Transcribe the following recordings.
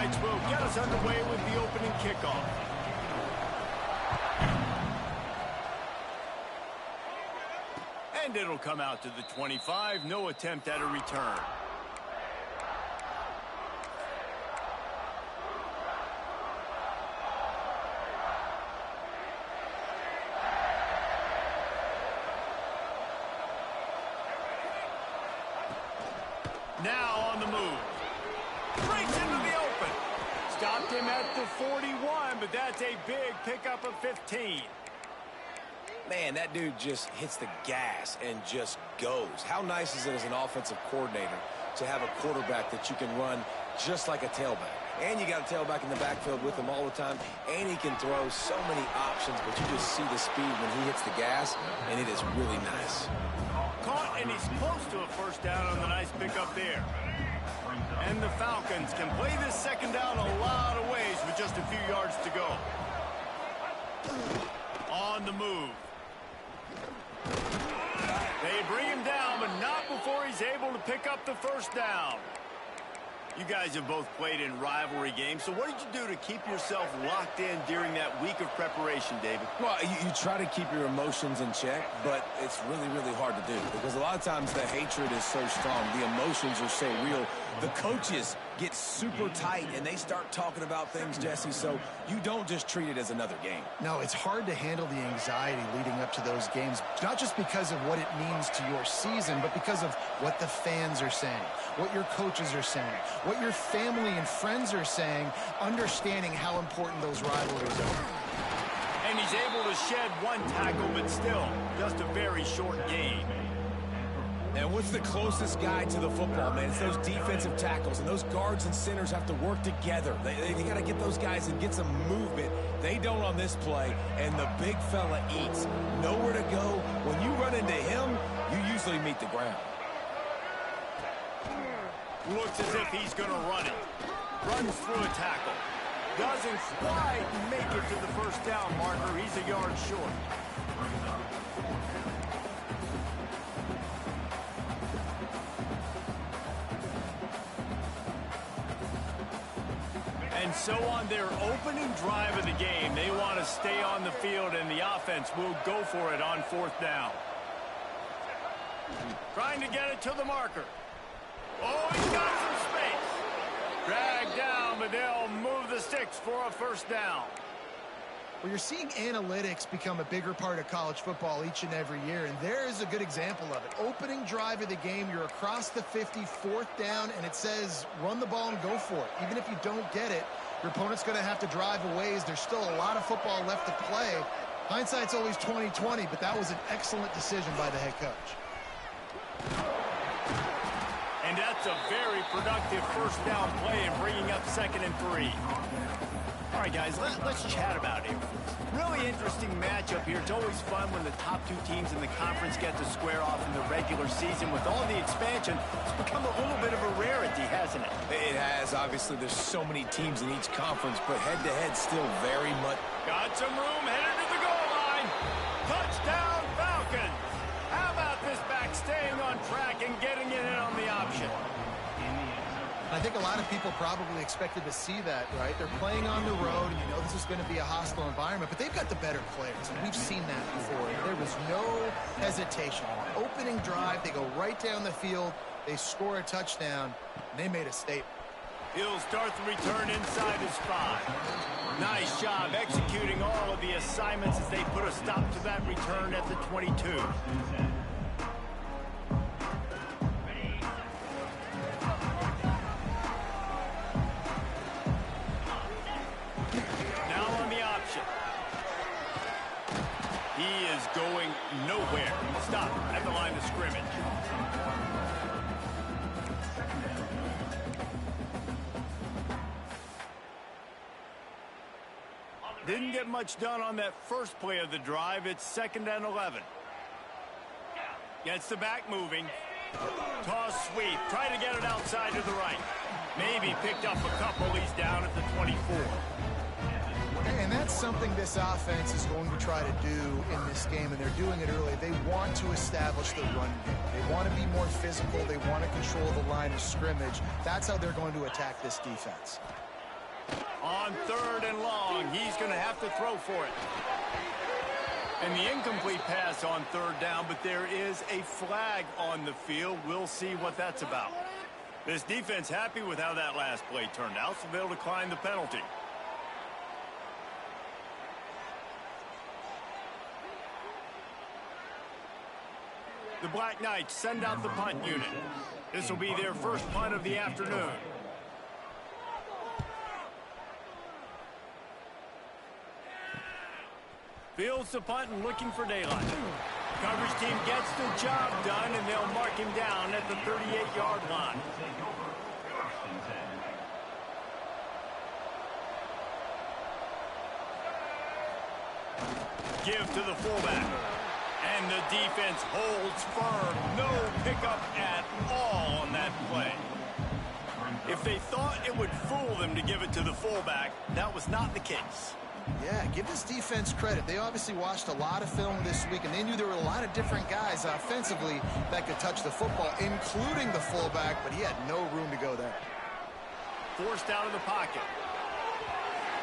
which will get us underway with the opening kickoff. And it'll come out to the 25. No attempt at a return. Now on the move. Breaks into the open. Stopped him at the 41, but that's a big pickup of 15. Man, that dude just hits the gas and just goes. How nice is it as an offensive coordinator to have a quarterback that you can run just like a tailback? And you got a tailback in the backfield with him all the time, and he can throw so many options, but you just see the speed when he hits the gas, and it is really nice. Caught, and he's close to a first down on the nice pickup there. And the Falcons can play this second down a lot of ways with just a few yards to go. On the move. They bring him down, but not before he's able to pick up the first down. You guys have both played in rivalry games, so what did you do to keep yourself locked in during that week of preparation, David? Well, you try to keep your emotions in check, but it's really, really hard to do because a lot of times the hatred is so strong. The emotions are so real. The coaches get super tight, and they start talking about things, Jesse, so you don't just treat it as another game. No, it's hard to handle the anxiety leading up to those games, not just because of what it means to your season, but because of what the fans are saying, what your coaches are saying, what your family and friends are saying, understanding how important those rivalries are. And he's able to shed one tackle, but still, just a very short game. And what's the closest guy to the football, man? It's those defensive tackles, and those guards and centers have to work together. They got to get those guys and get some movement. They don't on this play, and the big fella eats. Nowhere to go. When you run into him, you usually meet the ground. Looks as if he's going to run it. Runs through a tackle. Doesn't quite make it to the first down marker. He's a yard short. And so on their opening drive of the game, they want to stay on the field, and the offense will go for it on fourth down. Trying to get it to the marker. Oh, he's got some space. Dragged down, but they'll move the sticks for a first down. Well, you're seeing analytics become a bigger part of college football each and every year, and there is a good example of it. Opening drive of the game, you're across the 50, fourth down, and it says run the ball and go for it. Even if you don't get it, your opponent's going to have to drive a ways. There's still a lot of football left to play. Hindsight's always 20/20, but that was an excellent decision by the head coach. And that's a very productive first down play and bringing up 2nd and 3. All right, guys, let's chat about it. Really interesting matchup here. It's always fun when the top two teams in the conference get to square off in the regular season. With all the expansion, it's become a little bit of a rarity, hasn't it? It has. Obviously, there's so many teams in each conference, but head-to-head still very much. Got some room, headed to the goal line. Touchdown, Falcons. How about this back staying on track and getting it in on the option? I think a lot of people probably expected to see that, right? They're playing on the road, and you know this is going to be a hostile environment, but they've got the better players, and we've seen that before. There was no hesitation. Opening drive, they go right down the field, they score a touchdown, and they made a statement. He'll start the return inside his 5. Nice job executing all of the assignments as they put a stop to that return at the 22. He is going nowhere. Stop at the line of scrimmage. Didn't get much done on that first play of the drive. It's 2nd and 11. Gets the back moving. Toss sweep. Try to get it outside to the right. Maybe picked up a couple. He's down at the 24. And that's something this offense is going to try to do in this game, and they're doing it early. They want to establish the run game. They want to be more physical. They want to control the line of scrimmage. That's how they're going to attack this defense. On 3rd and long, he's going to have to throw for it. And the incomplete pass on 3rd down, but there is a flag on the field. We'll see what that's about. This defense happy with how that last play turned out, so they'll decline the penalty. The Black Knights send out the punt unit. This will be their first punt of the afternoon. Fields the punt and looking for daylight. Coverage team gets the job done, and they'll mark him down at the 38-yard line. Give to the fullback. And the defense holds firm. No pickup at all on that play. If they thought it would fool them to give it to the fullback, that was not the case. Yeah, give this defense credit. They obviously watched a lot of film this week, and they knew there were a lot of different guys offensively that could touch the football, including the fullback, but he had no room to go there. Forced out of the pocket.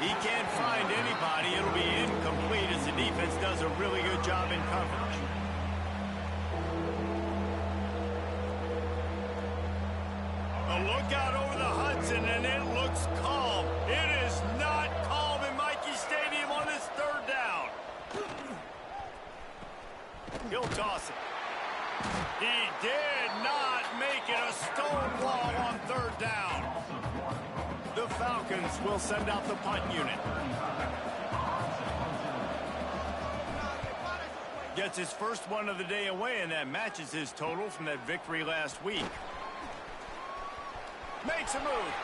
He can't find anybody. It'll be incomplete as the defense does a really good job in coverage. A look out over the Hudson, and it looks calm. It is not calm in Michie Stadium on this 3rd down. He'll toss it. He did not make it a stone wall on 3rd down. The Falcons will send out the punt unit. Gets his first one of the day away, and that matches his total from that victory last week. Makes a move.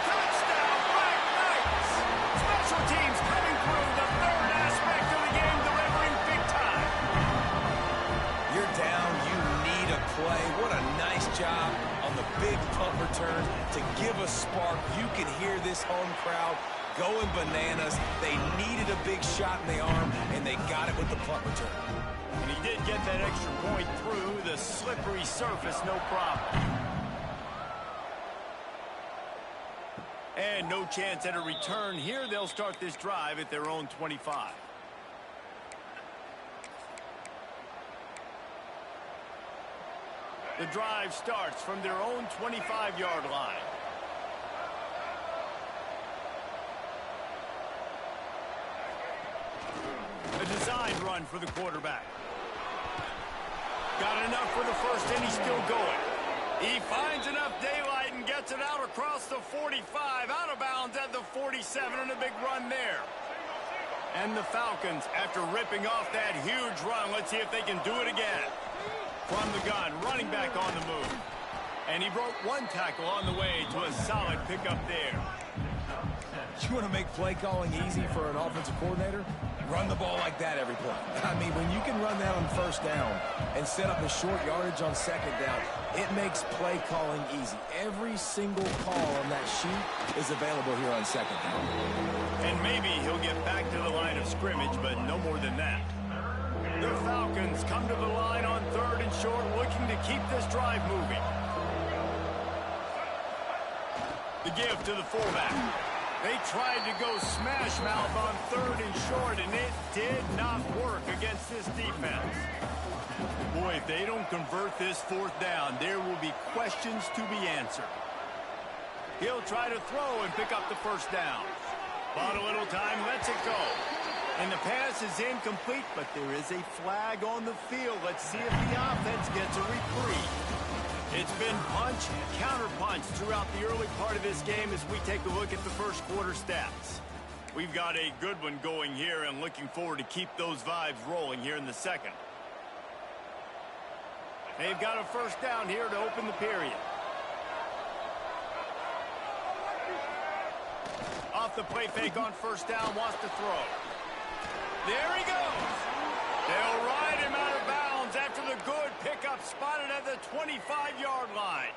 Touchdown, Black Knights! Special teams coming through the 3rd aspect of the game, delivering big time. You're down, you need a play. What a nice job on the big punt return to give a spark. You can hear this home crowd going bananas. They needed a big shot in the arm, and they got it with the punt return. And he did get that extra point through the slippery surface, no problem. And no chance at a return here. They'll start this drive at their own 25. The drive starts from their own 25-yard line. A designed run for the quarterback. Got enough for the first, and he's still going. He finds enough daylight and gets it out across the 45, out of bounds at the 47, and a big run there. And the Falcons, after ripping off that huge run, let's see if they can do it again. From the gun, running back on the move. And he broke one tackle on the way to a solid pickup there. You want to make play calling easy for an offensive coordinator? Run the ball like that every play. I mean, when you can run that on 1st down and set up a short yardage on 2nd down, it makes play calling easy. Every single call on that sheet is available here on 2nd down. And maybe he'll get back to the line of scrimmage, but no more than that. The Falcons come to the line on 3rd and short, looking to keep this drive moving. The give to the fullback. They tried to go smash mouth on 3rd and short, and it did not work against this defense. Boy, if they don't convert this 4th down, there will be questions to be answered. He'll try to throw and pick up the 1st down. Bought a little time, lets it go. And the pass is incomplete, but there is a flag on the field. Let's see if the offense gets a reprieve. It's been punch, counter-punch throughout the early part of this game as we take a look at the first quarter stats. We've got a good one going here and looking forward to keep those vibes rolling here in the 2nd. They've got a 1st down here to open the period. Off the play fake on 1st down, wants to throw. There he goes. They'll ride him out of bounds after the good pickup spotted at the 25-yard line.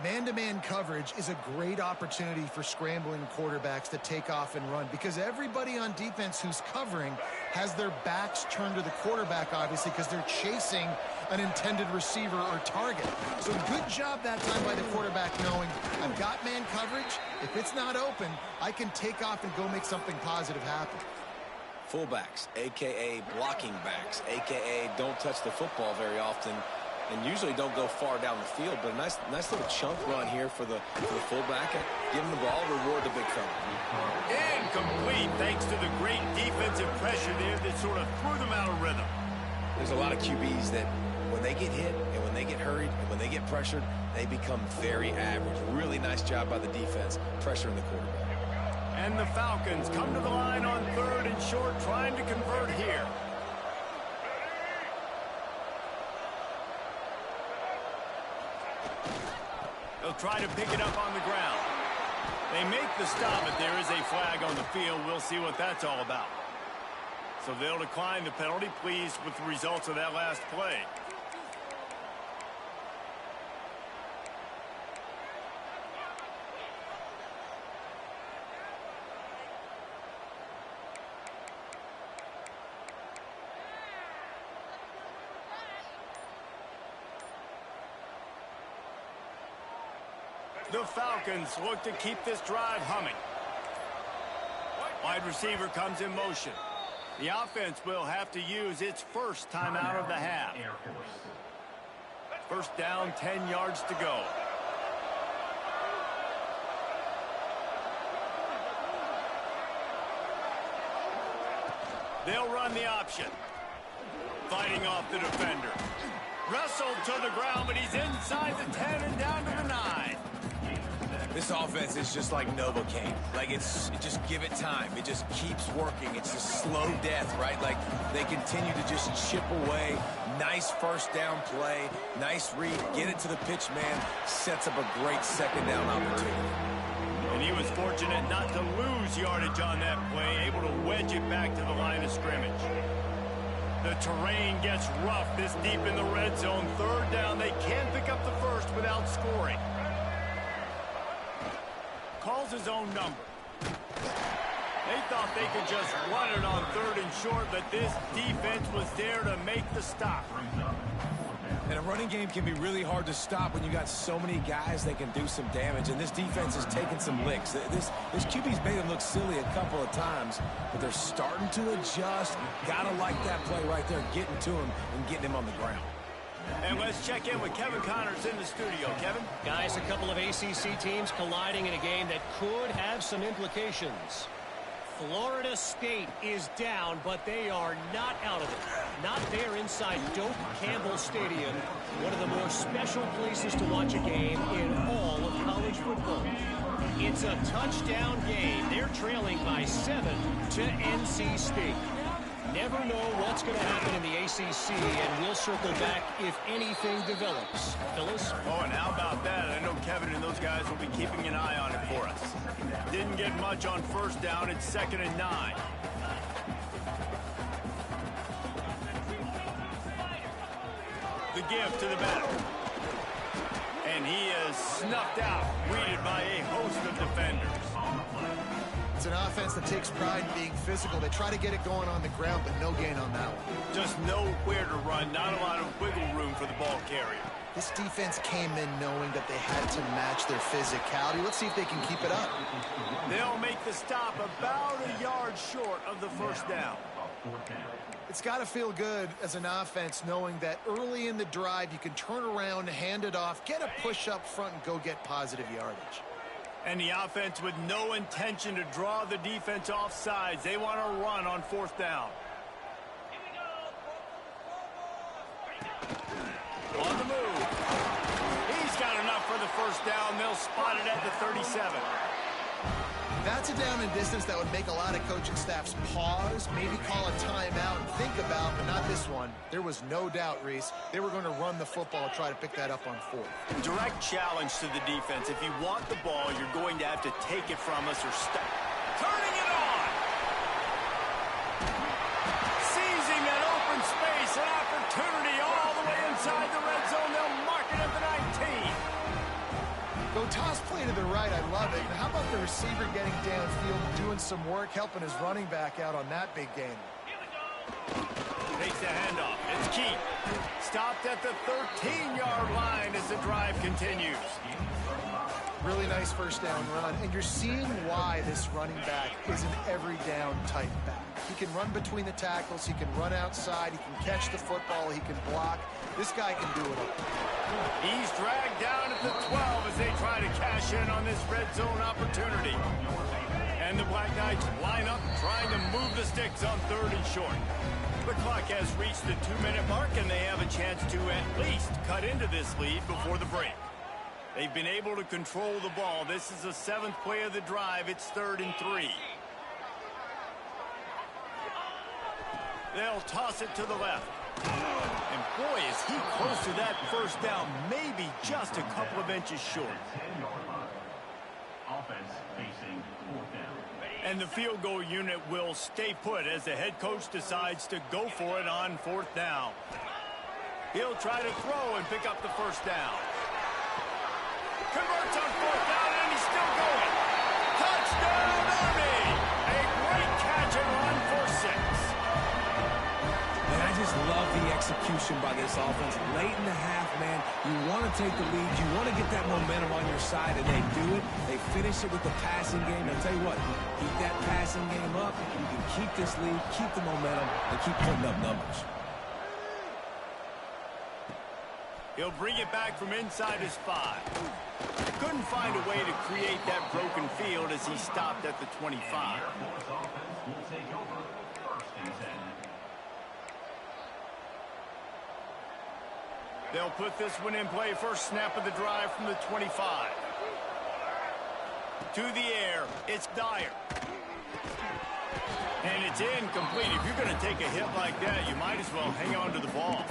Man-to-man coverage is a great opportunity for scrambling quarterbacks to take off and run because everybody on defense who's covering has their backs turned to the quarterback, obviously, because they're chasing an intended receiver or target. So good job that time by the quarterback knowing I've got man coverage. If it's not open, I can take off and go make something positive happen. Fullbacks, a.k.a. blocking backs, a.k.a. don't touch the football very often and usually don't go far down the field. But a nice little chunk run here for the fullback. Give him the ball, reward the big fella. Incomplete thanks to the great defensive pressure there that sort of threw them out of rhythm. There's a lot of QBs that when they get hit and when they get hurried and when they get pressured, they become very average. Really nice job by the defense pressuring the quarterback. And the Falcons come to the line on 3rd and short, trying to convert here. They'll try to pick it up on the ground. They make the stop, but there is a flag on the field. We'll see what that's all about. So they'll decline the penalty, pleased with the results of that last play. The Falcons look to keep this drive humming. Wide receiver comes in motion. The offense will have to use its first timeout of the half. First down, 10 yards to go. They'll run the option. Fighting off the defender. Wrestled to the ground, but he's inside the 10 and down to the 9. This offense is just like Novocaine. Like, it just give it time. It just keeps working. It's a slow death, right? Like, they continue to just chip away. Nice first down play. Nice read. Get it to the pitch man. Sets up a great second down opportunity. And he was fortunate not to lose yardage on that play, able to wedge it back to the line of scrimmage. The terrain gets rough this deep in the red zone. 3rd down, they can't pick up the first without scoring. Calls his own number. They thought they could just run it on 3rd and short, but this defense was there to make the stop. And a running game can be really hard to stop when you got so many guys that can do some damage, and this defense is taking some licks. This QB's made them look silly a couple of times, but they're starting to adjust. Gotta like that play right there, getting to him and getting him on the ground. And let's check in with Kevin Connors in the studio. Kevin? Guys, a couple of ACC teams colliding in a game that could have some implications. Florida State is down, but they are not out of it. Not there inside Doak Campbell Stadium, one of the more special places to watch a game in all of college football. It's a touchdown game. They're trailing by 7 to NC State. Never know what's going to happen in the ACC, and we'll circle back if anything develops. Phyllis? Oh, and how about that? I know Kevin and those guys will be keeping an eye on it for us. Didn't get much on first down. It's 2nd and 9. The give to the back. And he is snuffed out, greeted by a host of defenders. It's an offense that takes pride in being physical. They try to get it going on the ground, but no gain on that one. Just nowhere to run, not a lot of wiggle room for the ball carrier. This defense came in knowing that they had to match their physicality. Let's see if they can keep it up. They'll make the stop about a yard short of the first down. It's got to feel good as an offense knowing that early in the drive you can turn around, hand it off, get a push up front, and go get positive yardage. And the offense with no intention to draw the defense off sides. They want to run on 4th down. On the move. He's got enough for the first down. They'll spot it at the 37. That's a down and distance that would make a lot of coaching staffs pause, maybe call a timeout and think about, but not this one. There was no doubt, Reese, they were going to run the football, try to pick that up on 4th. Direct challenge to the defense. If you want the ball, you're going to have to take it from us or stop. Turning it on! Seizing that open space, an opportunity all the way inside the red zone. They'll mark it at the 19. Go toss play to the right, I love it. And how about the receiver getting downfield, doing some work, helping his running back out on that big game? Takes the handoff. It's Keith. Stopped at the 13-yard line as the drive continues. Really nice first down run, and you're seeing why this running back is an every down type back. He can run between the tackles, he can run outside, he can catch the football, he can block. This guy can do it all. He's dragged down at the 12 as they try to cash in on this red zone opportunity. And the Black Knights line up trying to move the sticks on 3rd and short. The clock has reached the 2-minute mark, and they have a chance to at least cut into this lead before the break. They've been able to control the ball. This is the 7th play of the drive. It's 3rd and 3. They'll toss it to the left. And boy, is he close to that first down, maybe just a couple of inches short. Offense facing 4th down. And the field goal unit will stay put as the head coach decides to go for it on 4th down. He'll try to throw and pick up the first down. Converts on 4th down, and he's still going. Touchdown, Army! A great catch and run for 6. Man, I just love the execution by this offense. Late in the half, man, you want to take the lead. You want to get that momentum on your side, and they do it. They finish it with the passing game. I'll tell you what, keep that passing game up. You can keep this lead, keep the momentum, and keep putting up numbers. He'll bring it back from inside his 5. Couldn't find a way to create that broken field as he stopped at the 25. Will take over 1st and 10. They'll put this one in play. First snap of the drive from the 25. To the air, it's Dyer. And it's incomplete. If you're going to take a hit like that, you might as well hang on to the ball.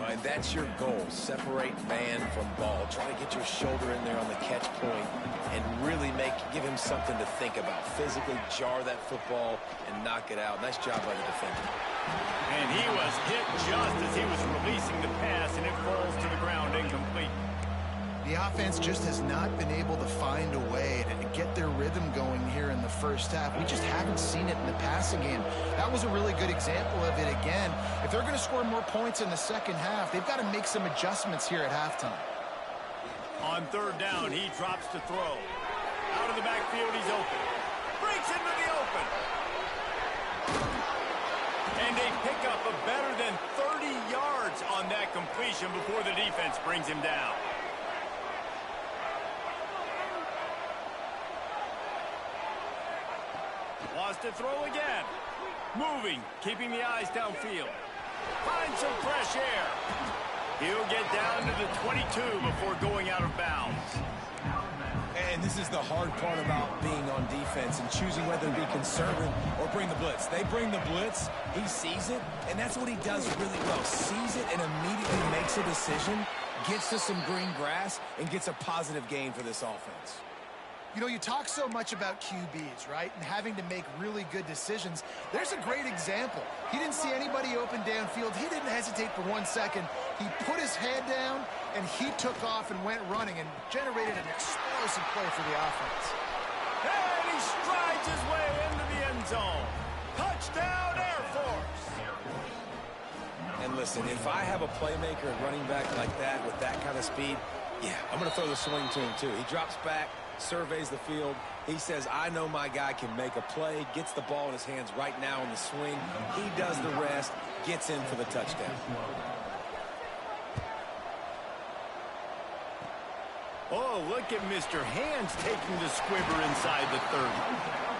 And that's your goal. Separate man from ball. Try to get your shoulder in there on the catch point and really give him something to think about. Physically jar that football and knock it out. Nice job by the defender. And he was hit just as he was releasing the pass, and it falls to the ground incomplete. The offense just has not been able to find a way to get their rhythm going here in the first half. We just haven't seen it in the passing game. That was a really good example of it again. If they're going to score more points in the second half, they've got to make some adjustments here at halftime. On 3rd down, he drops to throw. Out of the backfield, he's open. Breaks into the open. And they pick up a better than 30 yards on that completion before the defense brings him down. Wants to throw again. Moving, keeping the eyes downfield. Finds some fresh air. He'll get down to the 22 before going out of bounds. And this is the hard part about being on defense and choosing whether to be conservative or bring the blitz. They bring the blitz, he sees it, and that's what he does really well. Sees it and immediately makes a decision, gets to some green grass, and gets a positive gain for this offense. You know, you talk so much about QBs, right, and having to make really good decisions. There's a great example. He didn't see anybody open downfield. He didn't hesitate for 1 second. He put his head down, and he took off and went running and generated an explosive play for the offense. And he strides his way into the end zone. Touchdown, Air Force. And listen, if I have a playmaker and running back like that with that kind of speed, yeah, I'm going to throw the swing to him too. He drops back, surveys the field. He says, I know my guy can make a play, gets the ball in his hands right now on the swing. He does the rest, gets in for the touchdown. Oh, look at Mr. Hands taking the squibber inside the 30.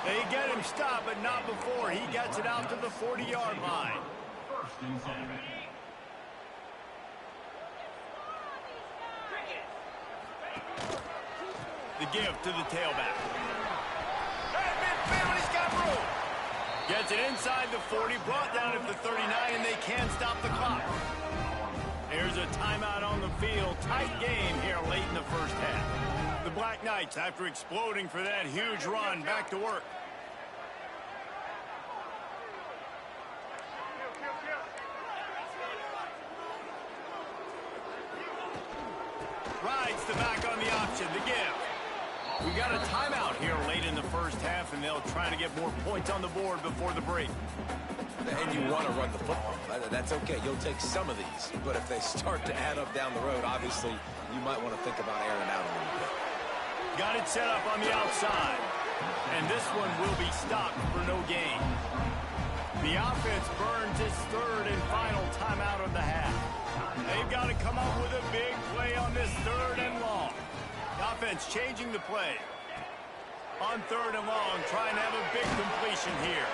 They get him stopped, but not before. He gets it out to the 40-yard line. 1st and 10. The give to the tailback. At midfield, he's got room. Gets it inside the 40, brought down at the 39, and they can't stop the clock. There's a timeout on the field. Tight game here late in the first half. The Black Knights, after exploding for that huge run, back to work. Rides the back on the option. The give. We got a timeout here late in the first half, and they'll try to get more points on the board before the break. And you want to run the football. That's okay. You'll take some of these. But if they start to add up down the road, obviously, you might want to think about airing out a little bit. Got it set up on the outside. And this one will be stopped for no gain. The offense burns its third and final timeout of the half. They've got to come up with a big play on this third and long. The offense changing the play. On third and long, trying to have a big completion here.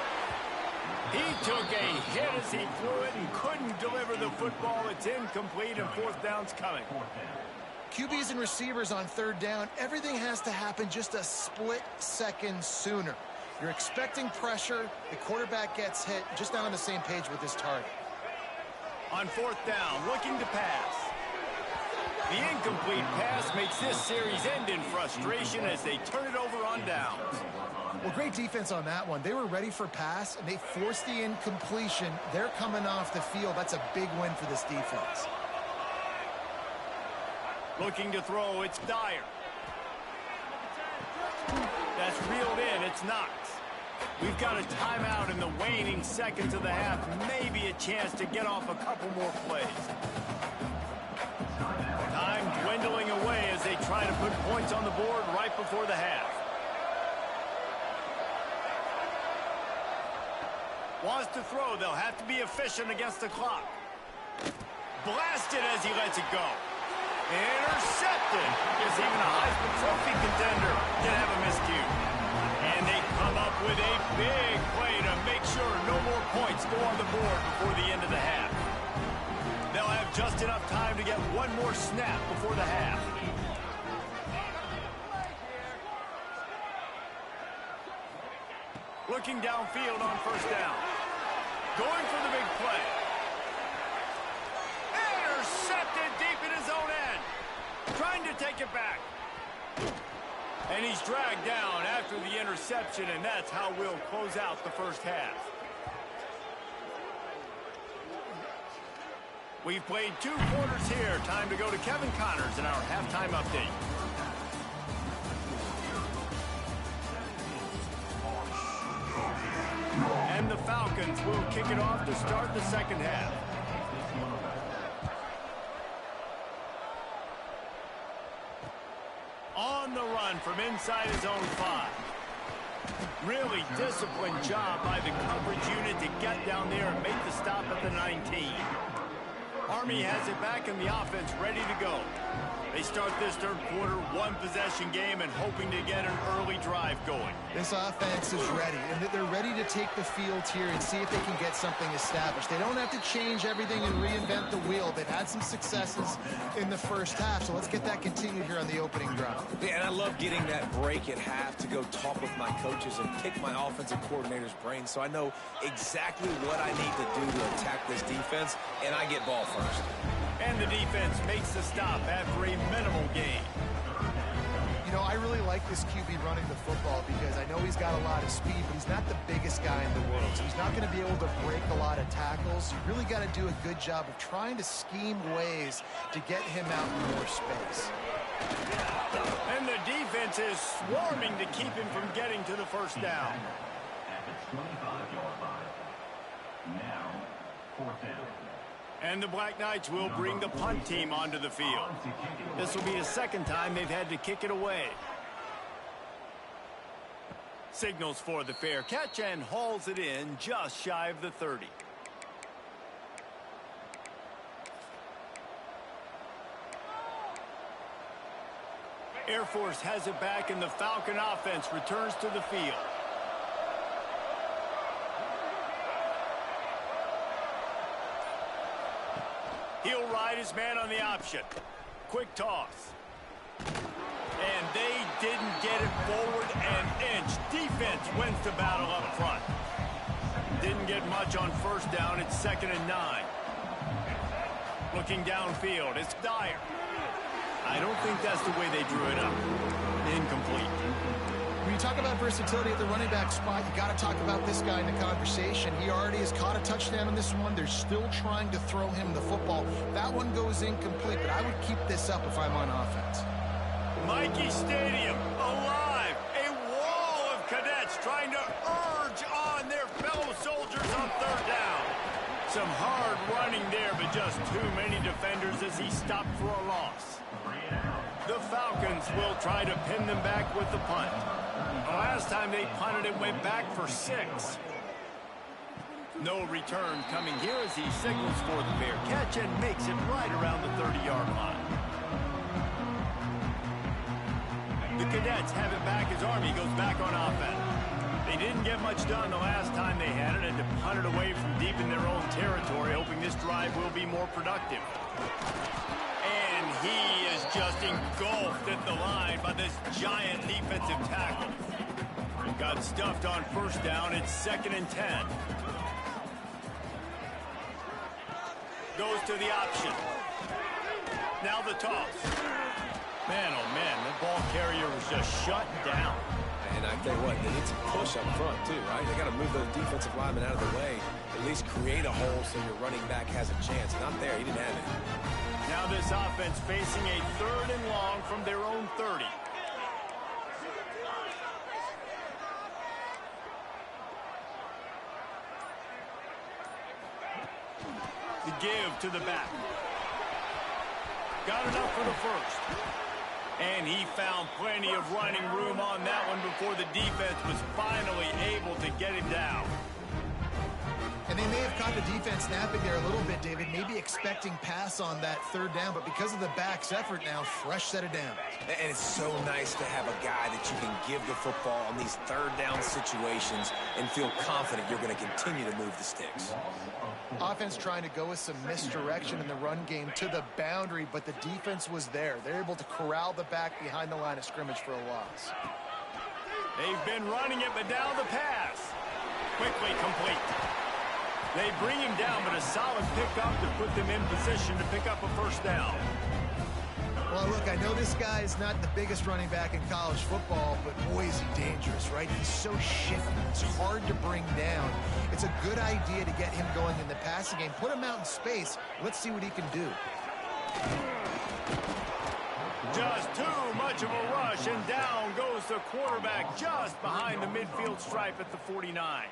He took a hit as he threw it and couldn't deliver the football. It's incomplete, and fourth down's coming. QBs and receivers on third down, everything has to happen just a split second sooner. You're expecting pressure, the quarterback gets hit, just not on the same page with his target. On fourth down, looking to pass. The incomplete pass makes this series end in frustration as they turn it over on downs. Well, great defense on that one. They were ready for pass, and they forced the incompletion. They're coming off the field. That's a big win for this defense. Looking to throw, it's Dyer. That's reeled in, it's Knox. We've got a timeout in the waning seconds of the half. Maybe a chance to get off a couple more plays. Time dwindling away as they try to put points on the board right before the half. Wants to throw, they'll have to be efficient against the clock. Blasted as he lets it go. Intercepted. Guess even a Heisman Trophy contender can have a miscue. And they come up with a big play to make sure no more points go on the board before the end of the half. They'll have just enough time to get one more snap before the half. Looking downfield on first down. Going for the big play. Intercepted deep in his own end. Trying to take it back. And he's dragged down after the interception, and that's how we'll close out the first half. We've played 2 quarters here. Time to go to Kevin Connors in our halftime update. And the Falcons will kick it off to start the second half. On the run from inside his own 5. Really disciplined job by the coverage unit to get down there and make the stop at the 19. Army has it back in the offense, ready to go. They start this third quarter, 1-possession game, and hoping to get an early drive going. This offense is ready, and they're ready to take the field here and see if they can get something established. They don't have to change everything and reinvent the wheel. They've had some successes in the first half, so let's get that continued here on the opening drive. Yeah, and I love getting that break at half to go talk with my coaches and pick my offensive coordinator's brain so I know exactly what I need to do to attack this defense, and I get ball first. And the defense makes the stop after a minimal gain. You know, I really like this QB running the football because I know he's got a lot of speed, but he's not the biggest guy in the world. So he's not going to be able to break a lot of tackles. You really got to do a good job of trying to scheme ways to get him out in more space. And the defense is swarming to keep him from getting to the first down. At the 25-yard line. Now, fourth down. And the Black Knights will bring the punt team onto the field. This will be the second time they've had to kick it away. Signals for the fair catch and hauls it in just shy of the 30. Air Force has it back, and the Falcon offense returns to the field. He'll ride his man on the option. Quick toss. And they didn't get it forward an inch. Defense wins the battle up front. Didn't get much on first down. It's 2nd and 9. Looking downfield, it's Dyer. I don't think that's the way they drew it up. Incomplete. When you talk about versatility at the running back spot, you got to talk about this guy in the conversation. He already has caught a touchdown in this one. They're still trying to throw him the football. That one goes incomplete, but I would keep this up if I'm on offense. Mikey Stadium, alive. A wall of cadets trying to urge on their fellow soldiers on third down. Some hard running there, but just too many defenders as he stopped for a loss. The Falcons will try to pin them back with the punt. The last time they punted, it went back for 6. No return coming here as he signals for the fair catch and makes it right around the 30-yard line. The Cadets have it back as Army goes back on offense. They didn't get much done the last time they had it and to punt it away from deep in their own territory, hoping this drive will be more productive. And he is just engulfed at the line by this giant defensive tackle. Got stuffed on first down. It's 2nd and 10. Goes to the option. Now the toss. Man, oh man, the ball carrier was just shut down. And I tell you what, they need to push up front too, right? They got to move those defensive linemen out of the way, at least create a hole so your running back has a chance. Not there, he didn't have it. Now this offense facing a 3rd and long from their own 30. The give to the back. Got enough for the first. And he found plenty of running room on that one before the defense was finally able to get him down. And they may have caught the defense napping there a little bit, David, maybe expecting pass on that 3rd down, but because of the back's effort now, fresh set of downs. And it's so nice to have a guy that you can give the football on these 3rd down situations and feel confident you're going to continue to move the sticks. Offense trying to go with some misdirection in the run game to the boundary, but the defense was there. They're able to corral the back behind the line of scrimmage for a loss. They've been running it, but now the pass. Quickly complete. They bring him down, but a solid pickup to put them in position to pick up a first down. Well, look, I know this guy is not the biggest running back in college football, but boy, is he dangerous, right? He's so shifty. It's hard to bring down. It's a good idea to get him going in the passing game. Put him out in space. Let's see what he can do. Just too much of a rush, and down goes the quarterback just behind the midfield stripe at the 49.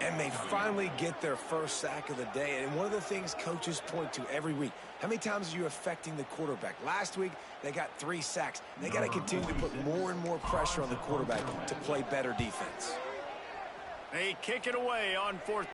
And they finally get their first sack of the day. And one of the things coaches point to every week, how many times are you affecting the quarterback? Last week, they got 3 sacks. They got to continue to put more and more pressure on the quarterback to play better defense. They kick it away on 4th.